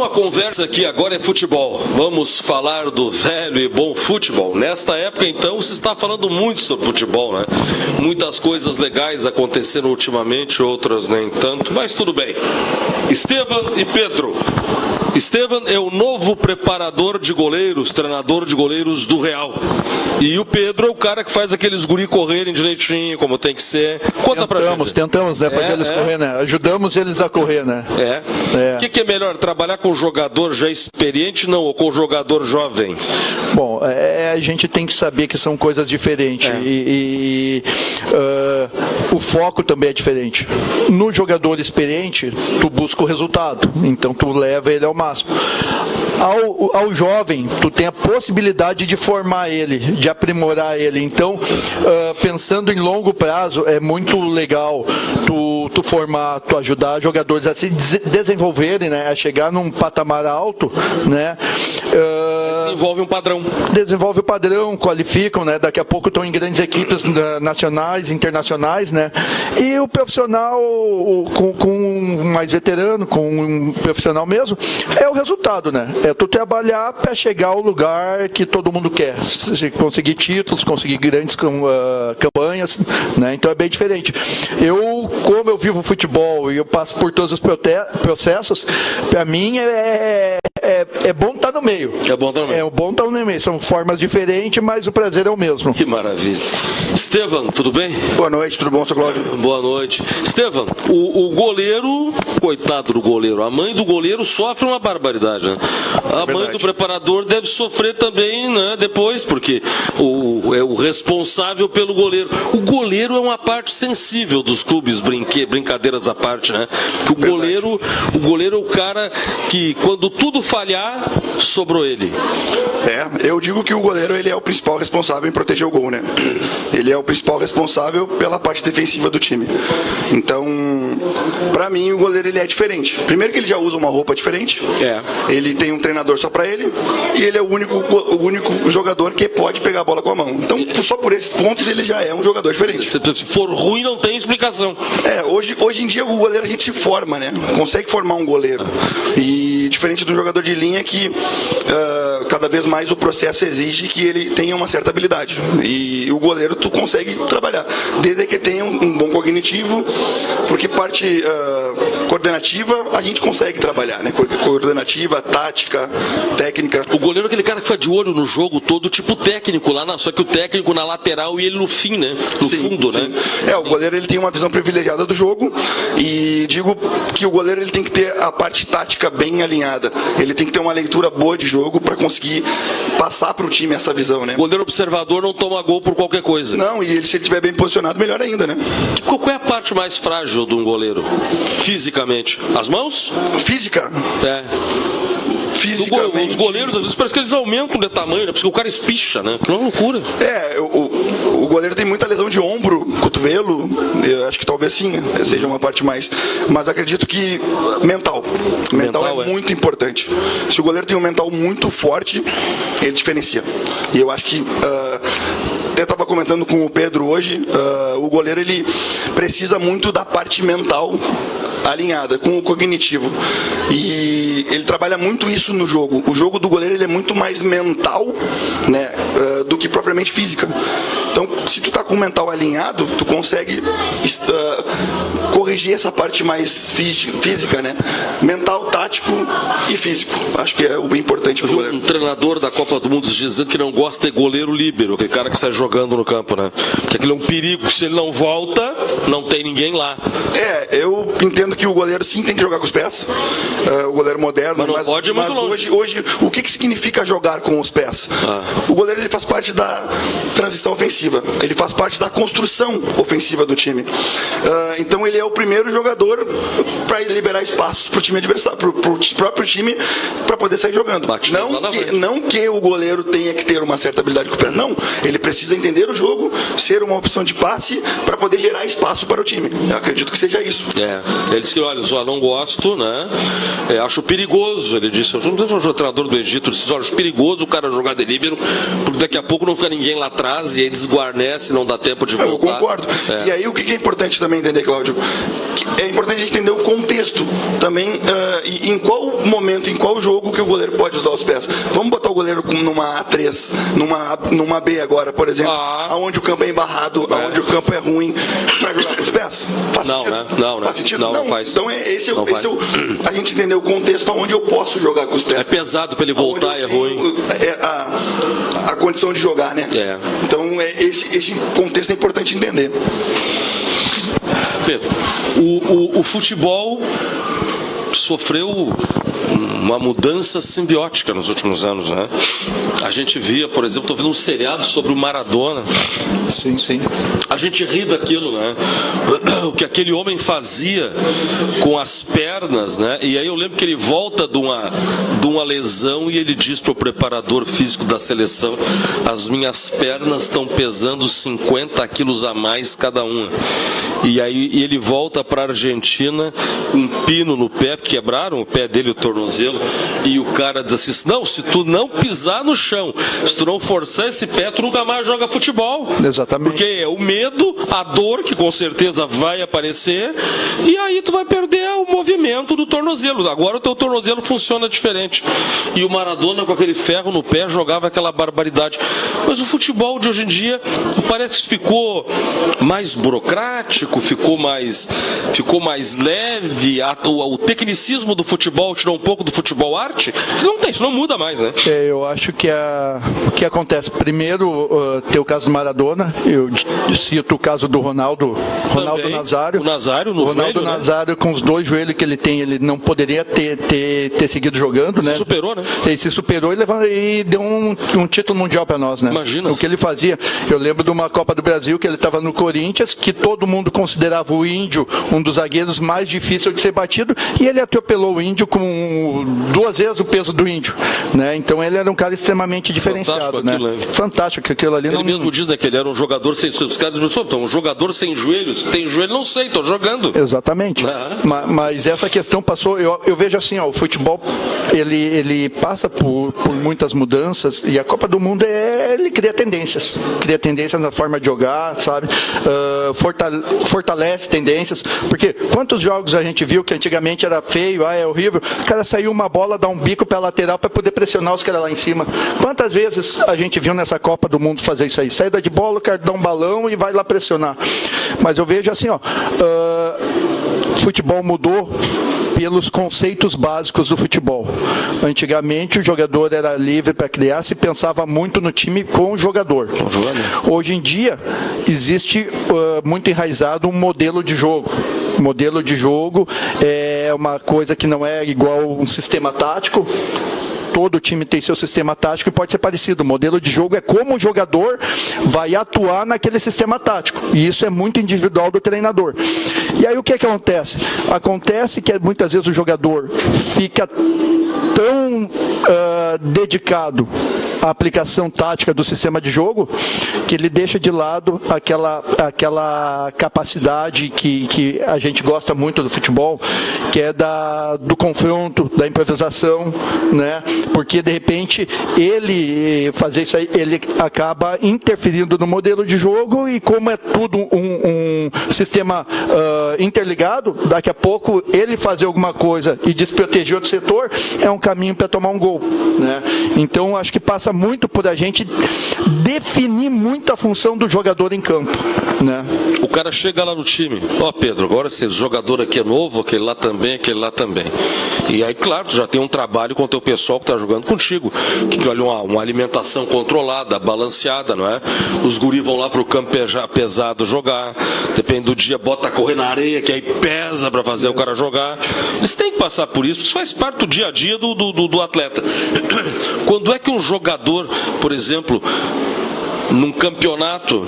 a conversa aqui agora é futebol. Vamos falar do velho e bom futebol. Nesta época, então, se está falando muito sobre futebol, né? Muitas coisas legais aconteceram ultimamente, outras nem tanto, mas tudo bem. Estevam e Pedro. Estevam é o novo preparador de goleiros, treinador de goleiros do Real. E o Pedro é o cara que faz aqueles guri correrem direitinho, como tem que ser. Conta pra gente. Tentamos, né? Fazer eles correr, né? Ajudamos eles a correr, né? O que é melhor, trabalhar com um jogador já experiente, não, ou com um jogador jovem? Bom, a gente tem que saber que são coisas diferentes. O foco também é diferente. No jogador experiente, tu busca o resultado. Então, tu leva ele ao máximo. Ao jovem, tu tem a possibilidade de formar ele, de aprimorar ele. Então, pensando em longo prazo, é muito legal tu formar, tu ajudar jogadores a se desenvolverem, né, a chegar num patamar alto, né? Desenvolve um padrão. Desenvolve o padrão, qualificam, né? Daqui a pouco estão em grandes equipes nacionais, internacionais, né? E o profissional com mais veterano, com um profissional mesmo, é o resultado, né? É tu trabalhar para chegar ao lugar que todo mundo quer. Conseguir títulos, conseguir grandes campanhas, né? Então é bem diferente. Como eu vivo futebol e eu passo por todos os processos, para mim é bom estar no meio. É bom estar no meio. É bom estar no meio. São formas diferentes, mas o prazer é o mesmo. Que maravilha. Estevam, tudo bem? Boa noite, tudo bom, seu Cláudio? Boa noite. Estevam, o goleiro, coitado do goleiro, a mãe do goleiro sofre uma barbaridade, né? A mãe do preparador deve sofrer também, né, depois, porque é o responsável pelo goleiro. O goleiro é uma parte sensível dos clubes, brincadeiras à parte, né? O goleiro é o cara que, quando tudo falhar, sobrou ele. Eu digo que o goleiro ele é o principal responsável em proteger o gol, né? Ele é o principal responsável pela parte defensiva do time. Então, pra mim, o goleiro ele é diferente. Primeiro que ele já usa uma roupa diferente. Ele tem um treinador só pra ele e ele é o único jogador que pode pegar a bola com a mão. Então, só por esses pontos ele já é um jogador diferente. Se for ruim, não tem explicação. Hoje em dia o goleiro a gente se forma, né? Consegue formar um goleiro. E diferente do jogador de linha que cada vez mais o processo exige que ele tenha uma certa habilidade. E o goleiro tu consegue trabalhar, desde que tenha um bom cognitivo, porque parte coordenativa a gente consegue trabalhar, né? Coordenativa, tática, técnica. O goleiro é aquele cara que fica de olho no jogo todo, tipo técnico lá, só que o técnico na lateral e ele no fim, né? No fundo, né? O goleiro ele tem uma visão privilegiada do jogo e digo que o goleiro ele tem que ter a parte tática bem alinhada. Ele tem que ter uma leitura boa de jogo para conseguir passar para o time essa visão, né? O goleiro observador não toma gol por qualquer coisa. Não, e se ele estiver bem posicionado, melhor ainda, né? Qual é a parte mais frágil de um goleiro? Fisicamente? As mãos? Física? Os goleiros, às vezes, parece que eles aumentam de tamanho, né? Porque o cara espicha, né? Que é uma loucura. O goleiro tem muita lesão de ombro, cotovelo. Eu acho que talvez sim, seja uma parte mais. Mas acredito que mental. Mental é muito importante. Se o goleiro tem um mental muito forte, ele diferencia. E eu acho que. Até estava comentando com o Pedro hoje, o goleiro ele precisa muito da parte mental alinhada com o cognitivo e ele trabalha muito isso no jogo. O jogo do goleiro ele é muito mais mental, né, do que propriamente física. Então, se tu tá com o mental alinhado, tu consegue corrigir essa parte mais física, né? Mental, tático e físico. Acho que é o bem importante pro goleiro. Um treinador da Copa do Mundo dizendo que não gosta de goleiro líbero, aquele cara que sai jogando no campo, né? Porque aquilo é um perigo, se ele não volta, não tem ninguém lá. Eu entendo que o goleiro sim tem que jogar com os pés. O goleiro moderno, mas não pode ir muito longe. Hoje, o que significa jogar com os pés? O goleiro ele faz parte da transição ofensiva. Ele faz parte da construção ofensiva do time. Então ele é o primeiro jogador para liberar espaços para o time adversário, para o próprio time, para poder sair jogando. Não que o goleiro tenha que ter uma certa habilidade com o pé. Não. Ele precisa entender o jogo, ser uma opção de passe para poder gerar espaço para o time. Eu acredito que seja isso. Ele disse que, olha, só não gosto, né? Acho perigoso, ele disse. Eu não sei se o treinador do Egito disse, olha, acho perigoso o cara jogar de líbero, porque daqui a pouco não fica ninguém lá atrás e aí desguarnece, não dá tempo de voltar. Eu concordo. E aí o que é importante também entender, Cláudio? É importante a gente entender o contexto também, e em qual momento, em qual jogo que o goleiro pode usar os pés. Vamos botar o goleiro numa A3, numa B agora, por exemplo, onde o campo é embarrado, onde o campo é ruim, para jogar com os pés? Faz sentido? Né? Não, faz sentido? Não faz. Então a gente entendeu o contexto onde eu posso jogar com os pés. É pesado para ele voltar, é ruim. A condição de jogar, né? Então esse contexto é importante entender. Pedro, o futebol sofreu uma mudança simbiótica nos últimos anos, né? A gente via, por exemplo, estou vendo um seriado sobre o Maradona. Sim. A gente ri daquilo, né? O que aquele homem fazia com as pernas, né? E aí eu lembro que ele volta de uma lesão e ele diz para o preparador físico da seleção: as minhas pernas estão pesando 50 quilos a mais cada uma. E aí ele volta para a Argentina, um pino no pé, quebraram o pé dele, o tornozelo, e o cara diz assim: não, se tu não pisar no chão, se tu não forçar esse pé, tu nunca mais joga futebol. Exatamente. Porque é o medo, a dor, que com certeza vai aparecer, e aí tu vai perder o movimento do tornozelo. Agora o teu tornozelo funciona diferente. E o Maradona, com aquele ferro no pé, jogava aquela barbaridade. Mas o futebol de hoje em dia parece que ficou mais burocrático, ficou mais leve. O tecnicismo do futebol tirou um pouco do futebol arte. Não tem, isso não muda mais, né? Eu acho que o que acontece, primeiro, tem o caso do Maradona, eu cito o caso do Ronaldo Nazário. O Nazário no Ronaldo joelho, Nazário, né? Com os 2 joelhos que ele tem, ele não poderia ter seguido jogando, né? Superou, né? Ele se superou e deu um título mundial para nós, né? Imagina. O que ele fazia. Eu lembro de uma Copa do Brasil que ele estava no Corinthians, que todo mundo considerava o Índio um dos zagueiros mais difíceis de ser batido, e ele atropelou o Índio com 2 vezes o peso do Índio, né? Então ele era um cara extremamente diferenciado, né? Fantástico aquilo ali. Ele mesmo diz, né, que ele era um jogador sem joelhos. Os caras dizem, então, um jogador sem joelhos, tem joelho, não sei, tô jogando. Exatamente. Mas essa questão passou, eu vejo assim, o futebol, ele passa por muitas mudanças, e a Copa do Mundo ele cria tendências na forma de jogar, sabe? Fortalece tendências, porque quantos jogos a gente viu que antigamente era feio, é horrível, o cara saiu uma bola, dá um bico para lateral para poder pressionar os caras lá em cima. Quantas vezes a gente viu nessa Copa do Mundo fazer isso aí? Saída de bola, o cara dá um balão e vai lá pressionar. Mas eu vejo assim, futebol mudou pelos conceitos básicos do futebol. Antigamente o jogador era livre para criar, se pensava muito no time com o jogador. Hoje em dia existe muito enraizado um modelo de jogo. O modelo de jogo é uma coisa que não é igual um sistema tático. Todo time tem seu sistema tático e pode ser parecido. O modelo de jogo é como o jogador vai atuar naquele sistema tático. E isso é muito individual do treinador. E aí o que acontece? Acontece que muitas vezes o jogador fica tão dedicado à aplicação tática do sistema de jogo que ele deixa de lado aquela capacidade que a gente gosta muito do futebol, que é do confronto, da improvisação, né? Porque de repente ele fazer isso aí, ele acaba interferindo no modelo de jogo, e como é tudo um sistema interligado, daqui a pouco ele fazer alguma coisa e desproteger outro setor é um caminho para tomar um gol, né? Então acho que passa muito por a gente definir muito a função do jogador em campo, né? O cara chega lá no time, Pedro, agora esse jogador aqui é novo, aquele lá também. E aí, claro, tu já tem um trabalho com o teu pessoal que está jogando contigo, que olha uma alimentação controlada, balanceada, não é? Os guris vão lá pro campo pesado jogar, depende do dia, bota a correr na areia, que aí pesa para fazer o cara jogar. Eles têm que passar por isso faz parte do dia a dia do atleta. Quando é que um jogador, por exemplo, num campeonato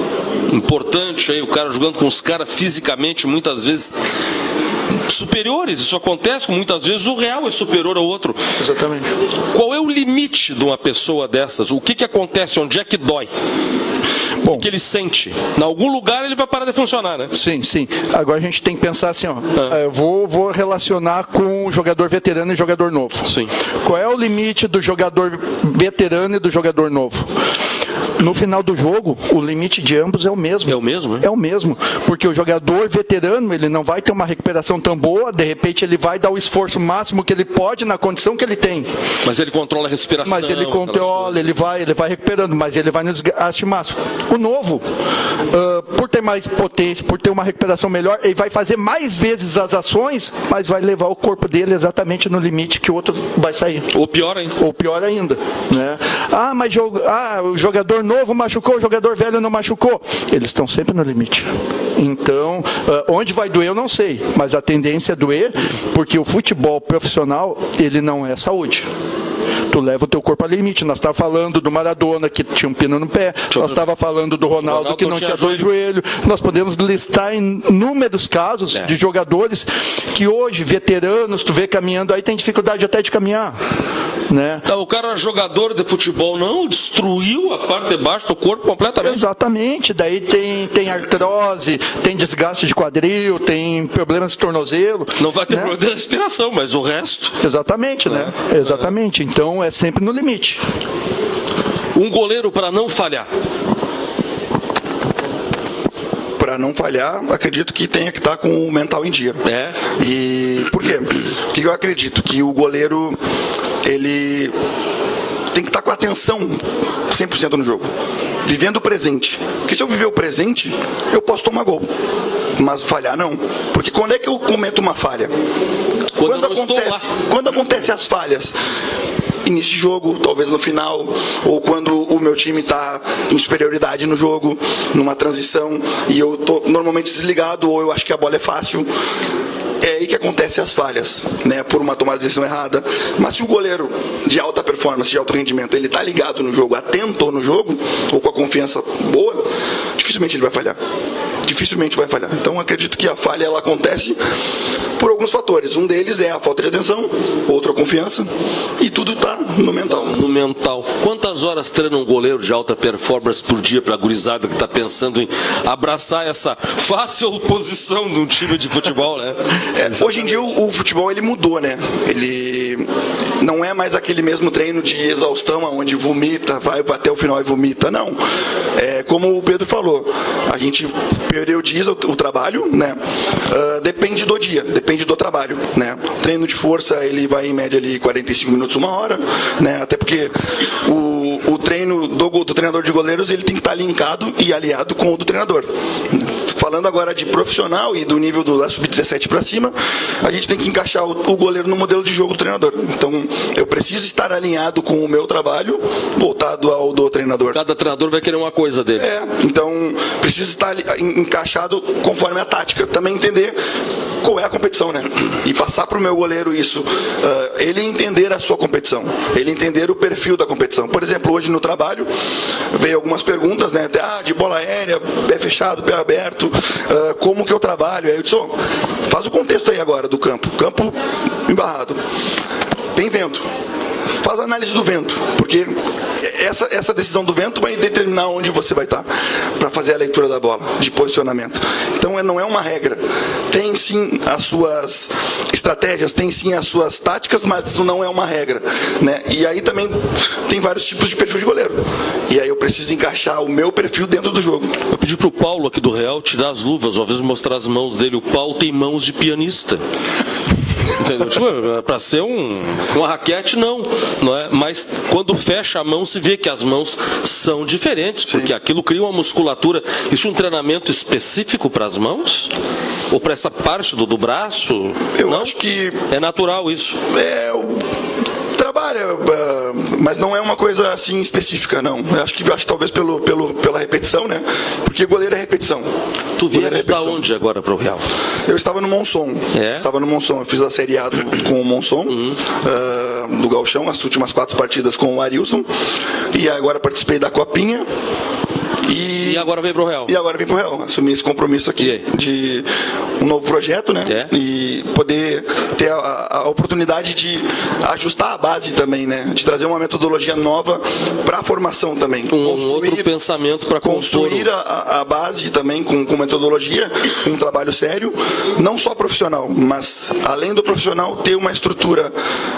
importante, aí o cara jogando com os caras fisicamente muitas vezes superiores, isso acontece, muitas vezes o real é superior ao outro. Exatamente. Qual é o limite de uma pessoa dessas? O que acontece? Onde é que dói? Bom, que ele sente. Em algum lugar ele vai parar de funcionar, né? Sim, sim. Agora a gente tem que pensar assim, ó. Eu vou relacionar com o jogador veterano e jogador novo. Sim. Qual é o limite do jogador veterano e do jogador novo? No final do jogo, o limite de ambos é o mesmo. É o mesmo, né? É o mesmo. Porque o jogador veterano, ele não vai ter uma recuperação tão boa, de repente ele vai dar o esforço máximo que ele pode na condição que ele tem. Mas ele controla a respiração. Mas ele controla, ele vai recuperando, mas ele vai no desgaste máximo. O novo, por ter mais potência, por ter uma recuperação melhor, ele vai fazer mais vezes as ações, mas vai levar o corpo dele exatamente no limite que o outro vai sair. Ou pior ainda. Ou pior ainda, né? Mas o jogador novo machucou, o jogador velho não machucou. Eles estão sempre no limite. Então, onde vai doer eu não sei, mas a tendência é doer, porque o futebol profissional, ele não é saúde. Tu leva o teu corpo ao limite. Nós estávamos falando do Maradona, que tinha um pino no pé. Nós estávamos falando do Ronaldo, que não tinha dois joelhos. Nós podemos listar inúmeros casos de jogadores que hoje, veteranos, tu vê caminhando aí, tem dificuldade até de caminhar. Né? Então, o cara era jogador de futebol, não, destruiu a parte de baixo do corpo completamente. Exatamente. Daí tem artrose, tem desgaste de quadril, tem problemas de tornozelo. Não vai ter problema de respiração, mas o resto... Exatamente, né? Exatamente. Então, é sempre no limite. Um goleiro para não falhar. Para não falhar, acredito que tenha que estar com o mental em dia. E por quê? Porque eu acredito que o goleiro, ele tem que estar com a atenção 100% no jogo, vivendo o presente. Porque se eu viver o presente, eu posso tomar gol, mas falhar não. Porque quando é que eu cometo uma falha? Quando acontece as falhas, início de jogo, talvez no final, ou quando o meu time está em superioridade no jogo, numa transição, e eu estou normalmente desligado, ou eu acho que a bola é fácil. É aí que acontecem as falhas, né, por uma tomada de decisão errada. Mas se o goleiro de alta performance, de alto rendimento, ele está ligado no jogo, atento no jogo, ou com a confiança boa, dificilmente ele vai falhar. Dificilmente vai falhar. Então acredito que a falha ela acontece por alguns fatores. Um deles é a falta de atenção, outro a confiança, e tudo está no mental. No mental. Quantas horas treina um goleiro de alta performance por dia para a gurizada que está pensando em abraçar essa fácil posição de um time de futebol, né? Hoje em dia o futebol ele mudou, né? Ele não é mais aquele mesmo treino de exaustão onde vomita, vai até o final e vomita, não. É como o Pedro falou, a gente periodiza o trabalho, né? Depende do dia, depende do trabalho, né? O treino de força ele vai em média ali 45 minutos, 1 hora, né? Até porque o treino do treinador de goleiros ele tem que estar linkado e aliado com o do treinador. Falando agora de profissional e do nível da sub-17 para cima, a gente tem que encaixar o goleiro no modelo de jogo do treinador. Então, eu preciso estar alinhado com o meu trabalho, voltado ao do treinador. Cada treinador vai querer uma coisa dele. Então, preciso estar encaixado conforme a tática. Também entender qual é a competição, né? E passar para o meu goleiro isso. Ele entender a sua competição. Ele entender o perfil da competição. Por exemplo, hoje no trabalho, veio algumas perguntas, né? De bola aérea, pé fechado, pé aberto, como que eu trabalho? Aí eu disse, faz o contexto aí agora do campo. Campo embarrado. Tem vento. Faz a análise do vento, porque essa decisão do vento vai determinar onde você vai estar para fazer a leitura da bola, de posicionamento. Então não é uma regra. Tem sim as suas estratégias, tem sim as suas táticas, mas isso não é uma regra, né? E aí também tem vários tipos de perfil de goleiro. E aí eu preciso encaixar o meu perfil dentro do jogo. Eu pedi para o Paulo aqui do Real tirar as luvas, uma vez mostrar as mãos dele. O Paulo tem mãos de pianista. Entendeu? Para ser uma raquete, não é? Mas quando fecha a mão, se vê que as mãos são diferentes, porque aquilo cria uma musculatura. Existe um treinamento específico para as mãos? Ou para essa parte do braço? Eu acho que é natural isso. Trabalha, mas não é uma coisa assim específica, não. Eu acho que talvez pela repetição, né? Porque goleiro é repetição. Tu vieste da onde agora para o Real? Eu estava no Monson. Estava no Monson. Eu fiz a Série A com o Monson, do Gauchão, as últimas 4 partidas com o Arilson. E agora participei da Copinha. E agora vem pro Real. E agora vem pro Real. Assumi esse compromisso aqui de um novo projeto, né? E poder ter a oportunidade de ajustar a base também, né? De trazer uma metodologia nova para a formação também. Outro pensamento para construir a base também com metodologia, um trabalho sério, não só profissional, mas além do profissional ter uma estrutura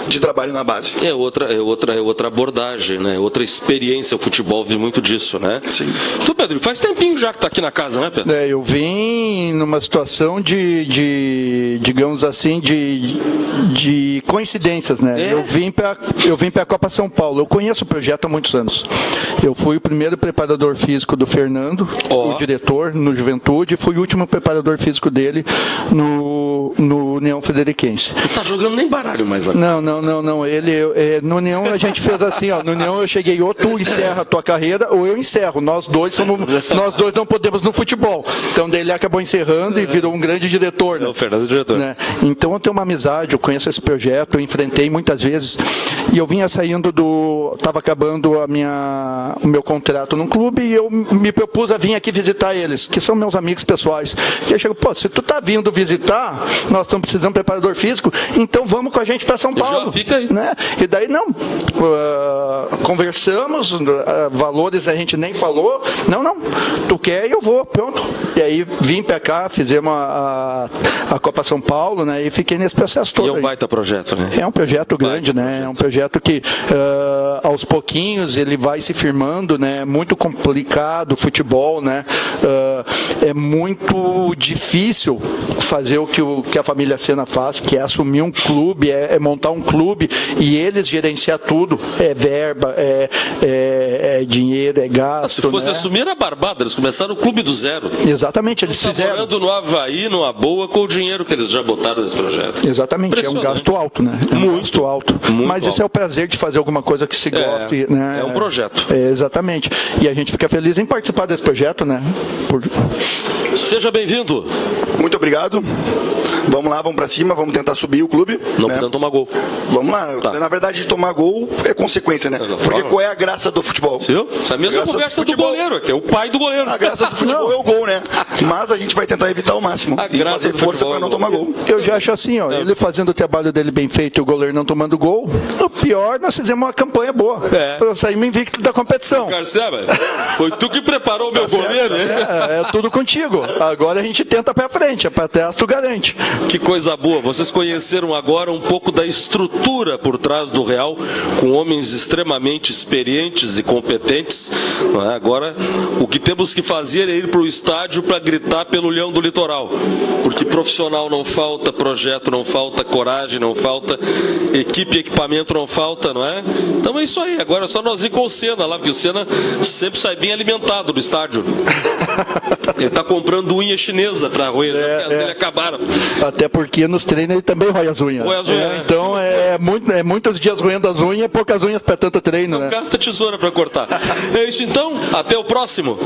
de trabalho na base. É outra abordagem, né? Outra experiência. O futebol vive muito disso, né? Sim. Tu, Pedro, faz tempinho já que tá aqui na casa, né, Pedro? Eu vim numa situação digamos assim, de coincidências, né? Eu vim para a Copa São Paulo. Eu conheço o projeto há muitos anos. Eu fui o primeiro preparador físico do Fernando, o diretor no Juventude, fui o último preparador físico dele no União Frederiquense. Não tá jogando nem baralho mais agora. Não. No União a gente fez assim, ó. No União eu cheguei, ou tu encerra a tua carreira, ou eu encerro. Nós dois não podemos no futebol. Então daí ele acabou encerrando e virou um grande diretor. Né? O Fernando é o diretor. Né? Então eu tenho uma amizade, eu conheço esse projeto, eu enfrentei muitas vezes. E eu vinha saindo estava acabando o meu contrato num clube e eu me propus a vir aqui visitar eles, que são meus amigos pessoais. E eu chego, se tu tá vindo visitar, nós estamos precisando de preparador físico, então vamos com a gente para São Paulo. Já fica aí. Né? E daí, conversamos, valores a gente nem falou. Não, tu quer e eu vou, pronto. E aí vim para cá, fizemos a Copa São Paulo, né? E fiquei nesse processo todo. E é um baita projeto, né? É um projeto grande, né? É um projeto que aos pouquinhos ele vai se firmando, né? Muito complicado o futebol, né? É muito difícil fazer o que a família Sena faz, que é assumir um clube, é montar um clube e eles gerenciar tudo. É verba, é dinheiro, é gasto. Se fosse né? assumir era barbada, eles começaram o clube do zero. Exatamente, eles fizeram. Morando no Havaí, numa boa, com o dinheiro que eles já botaram nesse projeto. Exatamente, é um gasto alto, né? Gasto alto. Mas isso é o prazer de fazer alguma coisa que se goste. Né? É um projeto. Exatamente. E a gente fica feliz em participar desse projeto, né? Seja bem-vindo. Muito obrigado. Vamos lá, vamos pra cima, vamos tentar subir o clube. Não né? podemos tomar gol. Vamos lá. Tá. Na verdade, tomar gol é consequência, né? Porque qual é a graça do futebol? Viu? Essa mesma conversa do goleiro, que é o pai do goleiro. A graça do futebol é o gol, né? Mas a gente vai tentar evitar o máximo. A graça fazer do força futebol para não tomar gol. Eu já acho assim, ó, ele fazendo o trabalho dele bem feito e o goleiro não tomando gol, o pior, nós fizemos uma campanha boa. Saímos invicto da competição. Garcia, foi tu que preparou o meu goleiro, né? É tudo contigo. Agora a gente tenta pra frente, pra trás tu garante. Que coisa boa. Vocês conheceram agora um pouco da estrutura por trás do Real, com homens extremamente experientes e competentes. Não é? Agora, o que temos que fazer é ir para o estádio para gritar pelo Leão do Litoral. Porque profissional não falta, projeto não falta, coragem não falta, equipe e equipamento não falta, não é? Então é isso aí. Agora é só nós ir com o Senna lá, porque o Senna sempre sai bem alimentado do estádio. Ele está comprando unha chinesa para roer, porque as dele acabaram. Até porque nos treinos ele também rói as unhas. Então muitos dias roendo as unhas e poucas unhas para tanto treino. Não gasta tesoura para cortar. É isso então, até o próximo.